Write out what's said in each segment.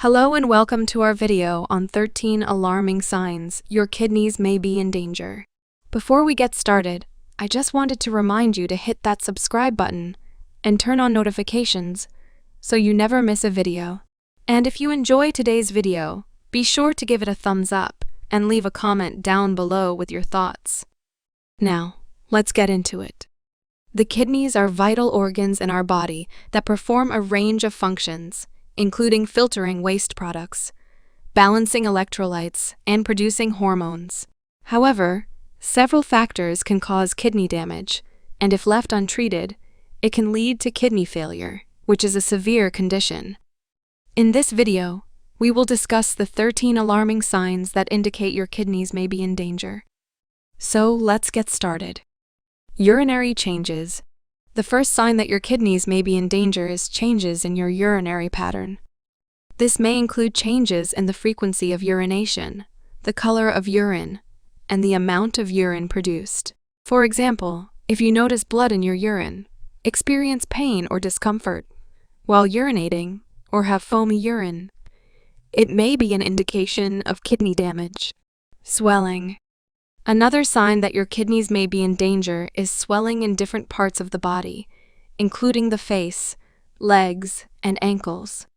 Hello and welcome to our video on 13 alarming signs your kidneys may be in danger. Before we get started, I just wanted to remind you to hit that subscribe button and turn on notifications so you never miss a video. And if you enjoy today's video, be sure to give it a thumbs up and leave a comment down below with your thoughts. Now, let's get into it. The kidneys are vital organs in our body that perform a range of functions, including filtering waste products, balancing electrolytes, and producing hormones. However, several factors can cause kidney damage, and if left untreated, it can lead to kidney failure, which is a severe condition. In this video, we will discuss the 13 alarming signs that indicate your kidneys may be in danger. So let's get started. Urinary changes. The first sign that your kidneys may be in danger is changes in your urinary pattern. This may include changes in the frequency of urination, the color of urine, and the amount of urine produced. For example, if you notice blood in your urine, experience pain or discomfort while urinating, or have foamy urine, it may be an indication of kidney damage. Swelling. Another sign that your kidneys may be in danger is swelling in different parts of the body, including the face, legs, and ankles.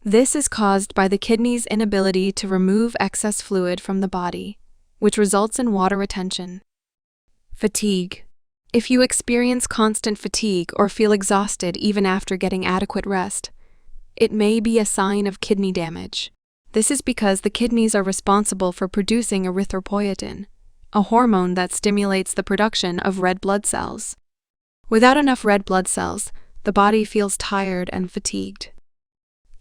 This is caused by the kidney's inability to remove excess fluid from the body, which results in water retention. Fatigue. If you experience constant fatigue or feel exhausted even after getting adequate rest, it may be a sign of kidney damage. This is because the kidneys are responsible for producing erythropoietin, a hormone that stimulates the production of red blood cells. Without enough red blood cells, the body feels tired and fatigued.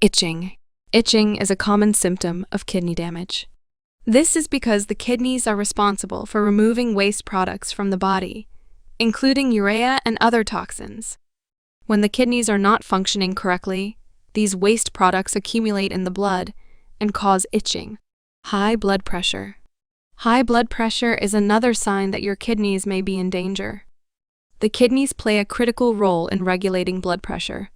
Itching. Itching is a common symptom of kidney damage. This is because the kidneys are responsible for removing waste products from the body, including urea and other toxins. When the kidneys are not functioning correctly, these waste products accumulate in the blood and cause itching. High blood pressure. High blood pressure is another sign that your kidneys may be in danger. The kidneys play a critical role in regulating blood pressure,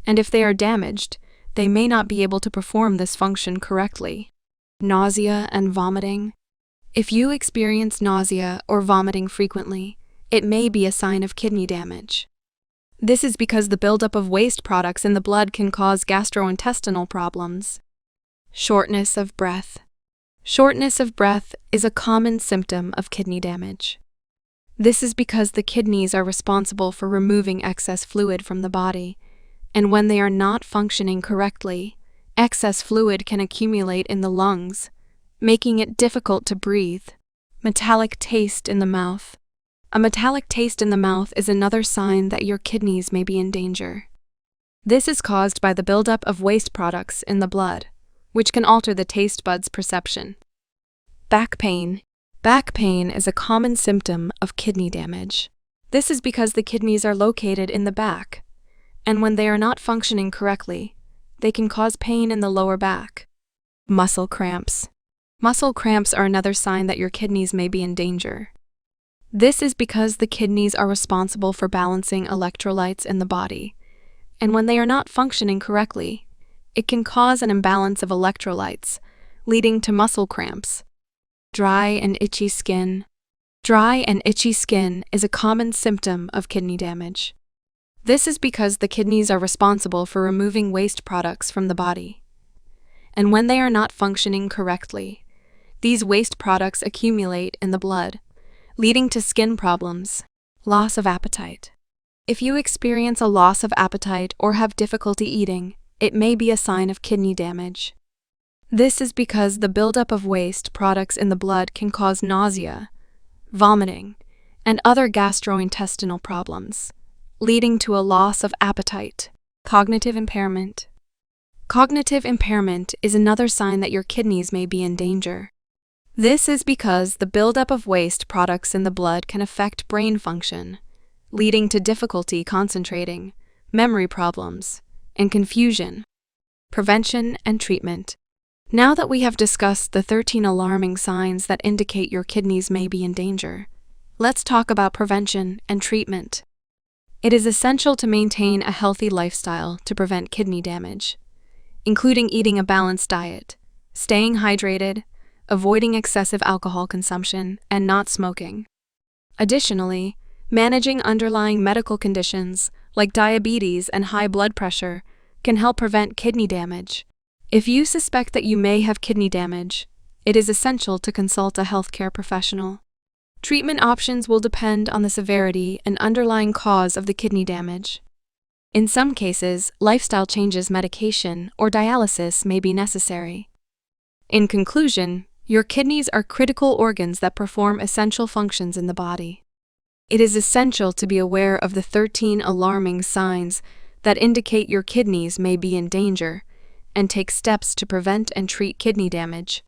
and if they are damaged, they may not be able to perform this function correctly. Nausea and vomiting. If you experience nausea or vomiting frequently, it may be a sign of kidney damage. This is because the buildup of waste products in the blood can cause gastrointestinal problems. Shortness of breath. Shortness of breath is a common symptom of kidney damage. This is because the kidneys are responsible for removing excess fluid from the body, and when they are not functioning correctly, excess fluid can accumulate in the lungs, making it difficult to breathe. Metallic taste in the mouth. A metallic taste in the mouth is another sign that your kidneys may be in danger. This is caused by the buildup of waste products in the blood, which can alter the taste buds' perception. Back pain. Back pain is a common symptom of kidney damage. This is because the kidneys are located in the back, and when they are not functioning correctly, they can cause pain in the lower back. Muscle cramps. Muscle cramps are another sign that your kidneys may be in danger. This is because the kidneys are responsible for balancing electrolytes in the body, and when they are not functioning correctly, it can cause an imbalance of electrolytes, leading to muscle cramps. Dry and itchy skin. Dry and itchy skin is a common symptom of kidney damage. This is because the kidneys are responsible for removing waste products from the body, and when they are not functioning correctly, these waste products accumulate in the blood, leading to skin problems. Loss of appetite. If you experience a loss of appetite or have difficulty eating, it may be a sign of kidney damage. This is because the buildup of waste products in the blood can cause nausea, vomiting, and other gastrointestinal problems, leading to a loss of appetite. Cognitive impairment. Cognitive impairment is another sign that your kidneys may be in danger. This is because the buildup of waste products in the blood can affect brain function, leading to difficulty concentrating, memory problems, and confusion. Prevention and treatment. Now that we have discussed the 13 alarming signs that indicate your kidneys may be in danger, let's talk about prevention and treatment. It is essential to maintain a healthy lifestyle to prevent kidney damage. including eating a balanced diet, staying hydrated, avoiding excessive alcohol consumption, and not smoking. Additionally, managing underlying medical conditions like diabetes and high blood pressure can help prevent kidney damage. If you suspect that you may have kidney damage, it is essential to consult a healthcare professional. Treatment options will depend on the severity and underlying cause of the kidney damage. In some cases, lifestyle changes, medication, or dialysis may be necessary. In conclusion, your kidneys are critical organs that perform essential functions in the body. It is essential to be aware of the 13 alarming signs that indicate your kidneys may be in danger and take steps to prevent and treat kidney damage.